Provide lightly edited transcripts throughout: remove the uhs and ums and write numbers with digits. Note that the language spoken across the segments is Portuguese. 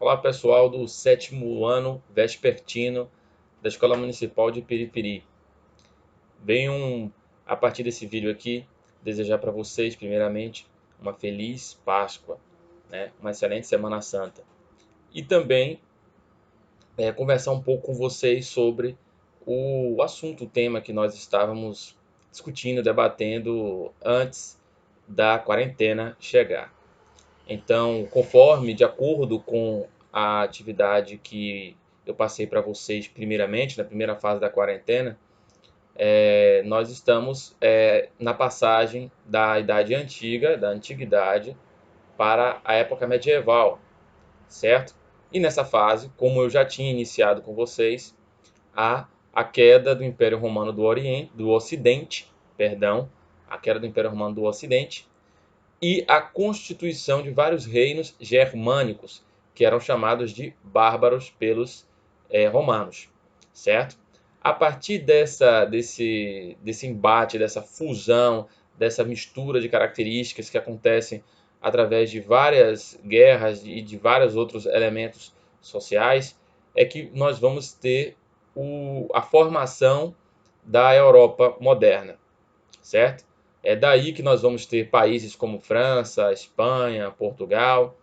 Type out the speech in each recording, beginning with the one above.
Olá pessoal do sétimo ano vespertino da Escola Municipal de Piripiri. Venho, a partir desse vídeo aqui, desejar para vocês, primeiramente, uma feliz Páscoa, né? Uma excelente Semana Santa. E também conversar um pouco com vocês sobre o assunto, o tema que nós estávamos discutindo, debatendo antes da quarentena chegar. Então, conforme, de acordo com a atividade que eu passei para vocês primeiramente, na primeira fase da quarentena, nós estamos na passagem da Idade Antiga, da Antiguidade, para a época medieval, certo? E nessa fase, como eu já tinha iniciado com vocês, há a queda do Império Romano do Ocidente, perdão, a queda do Império Romano do Ocidente, e a constituição de vários reinos germânicos, que eram chamados de bárbaros pelos romanos, certo? A partir desse embate, dessa fusão, dessa mistura de características que acontecem através de várias guerras e de vários outros elementos sociais, é que nós vamos ter a formação da Europa moderna, certo? É daí que nós vamos ter países como França, Espanha, Portugal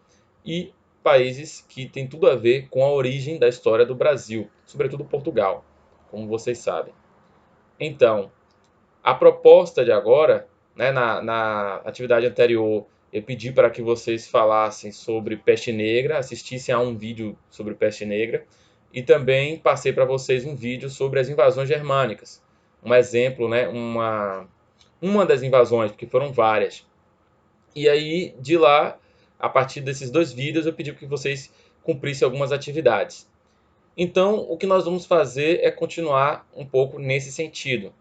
e países que têm tudo a ver com a origem da história do Brasil, sobretudo Portugal, como vocês sabem. Então, a proposta de agora, né, na atividade anterior, eu pedi para que vocês falassem sobre peste negra, assistissem a um vídeo sobre peste negra, e também passei para vocês um vídeo sobre as invasões germânicas. Um exemplo, né, uma das invasões, porque foram várias. E aí, de lá, a partir desses dois vídeos, eu pedi que vocês cumprissem algumas atividades. Então, o que nós vamos fazer é continuar um pouco nesse sentido,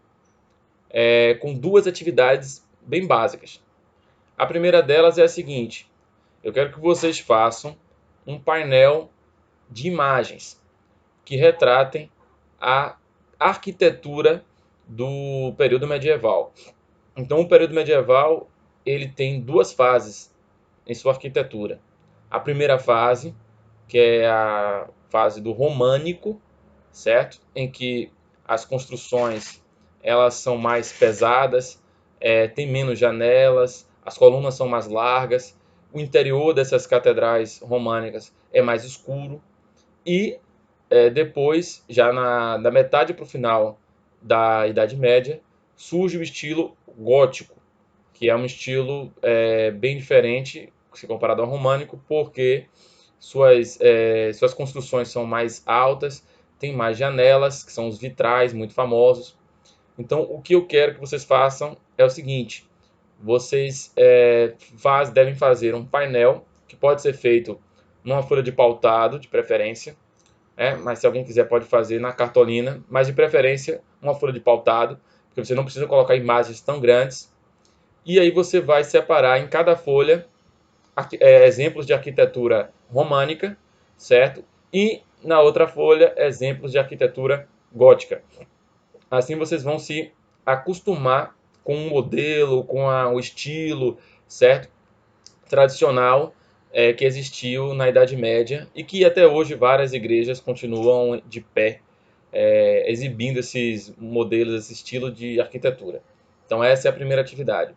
com duas atividades bem básicas. A primeira delas é a seguinte: eu quero que vocês façam um painel de imagens que retratem a arquitetura do período medieval. Então, o período medieval ele tem duas fases em sua arquitetura. A primeira fase, que é a fase do românico, certo? Em que as construções elas são mais pesadas, tem menos janelas, as colunas são mais largas, o interior dessas catedrais românicas é mais escuro e depois, já da metade para o final da Idade Média, surge o estilo gótico, que é um estilo bem diferente se comparado ao românico, porque suas construções são mais altas, tem mais janelas, que são os vitrais muito famosos. Então, o que eu quero que vocês façam é o seguinte: vocês devem fazer um painel que pode ser feito numa folha de pautado, de preferência, mas se alguém quiser pode fazer na cartolina, mas de preferência uma folha de pautado, porque você não precisa colocar imagens tão grandes. E aí você vai separar em cada folha exemplos de arquitetura românica, certo? E na outra folha, exemplos de arquitetura gótica. Assim vocês vão se acostumar com o modelo, com o estilo, certo? Tradicional que existiu na Idade Média e que até hoje várias igrejas continuam de pé, exibindo esses modelos, esse estilo de arquitetura. Então essa é a primeira atividade.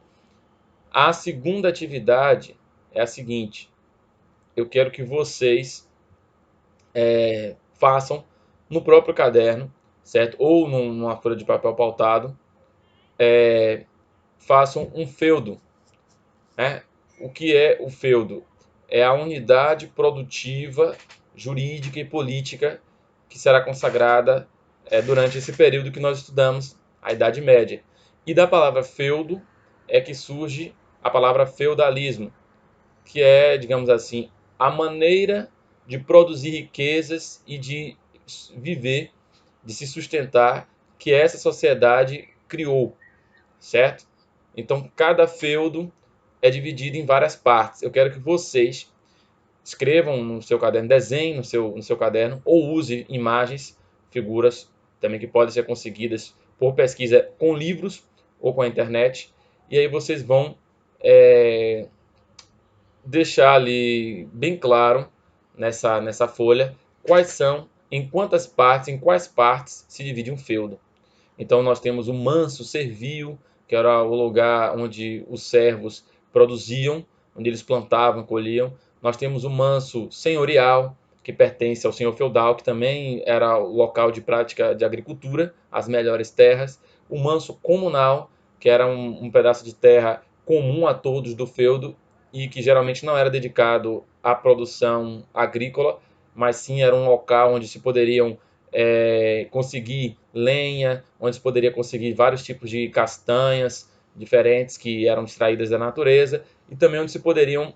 A segunda atividade é a seguinte: eu quero que vocês façam no próprio caderno, certo? Ou numa folha de papel pautado, façam um feudo, né? O que é o feudo? É a unidade produtiva, jurídica e política que será consagrada durante esse período que nós estudamos, a Idade Média. E da palavra feudo é que surge a palavra feudalismo, que é, digamos assim, a maneira de produzir riquezas e de viver, de se sustentar, que essa sociedade criou, certo? Então, cada feudo é dividido em várias partes. Eu quero que vocês escrevam no seu caderno, desenhem no seu caderno, ou use imagens, figuras, também que podem ser conseguidas por pesquisa com livros ou com a internet. E aí vocês vão deixar ali bem claro nessa folha quais são, em quantas partes, em quais partes se divide um feudo. Então nós temos o manso servil, que era o lugar onde os servos produziam, onde eles plantavam, colhiam. Nós temos o manso senhorial, que pertence ao senhor feudal, que também era o local de prática de agricultura, as melhores terras. O manso comunal, que era um pedaço de terra comum a todos do feudo e que geralmente não era dedicado à produção agrícola, mas sim era um local onde se poderiam conseguir lenha, onde se poderia conseguir vários tipos de castanhas diferentes que eram extraídas da natureza e também onde se poderiam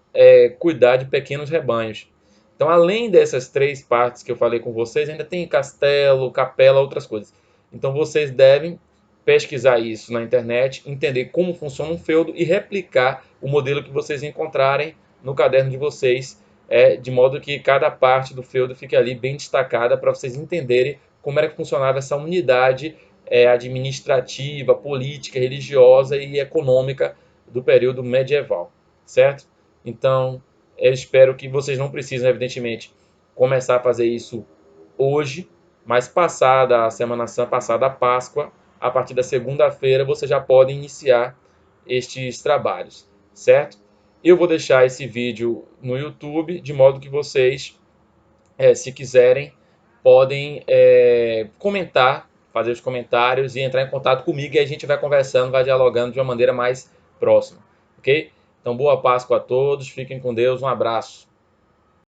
cuidar de pequenos rebanhos. Então, além dessas três partes que eu falei com vocês, ainda tem castelo, capela, outras coisas. Então, vocês devem pesquisar isso na internet, entender como funciona um feudo e replicar o modelo que vocês encontrarem no caderno de vocês, de modo que cada parte do feudo fique ali bem destacada para vocês entenderem como era que funcionava essa unidade administrativa, política, religiosa e econômica do período medieval, certo? Então, eu espero que vocês não precisem, evidentemente, começar a fazer isso hoje, mas passada a Semana Santa, passada a Páscoa, a partir da segunda-feira, vocês já podem iniciar estes trabalhos, certo? Eu vou deixar esse vídeo no YouTube, de modo que vocês, se quiserem, podem comentar, fazer os comentários e entrar em contato comigo e a gente vai conversando, vai dialogando de uma maneira mais próxima, ok? Então, boa Páscoa a todos, fiquem com Deus, um abraço.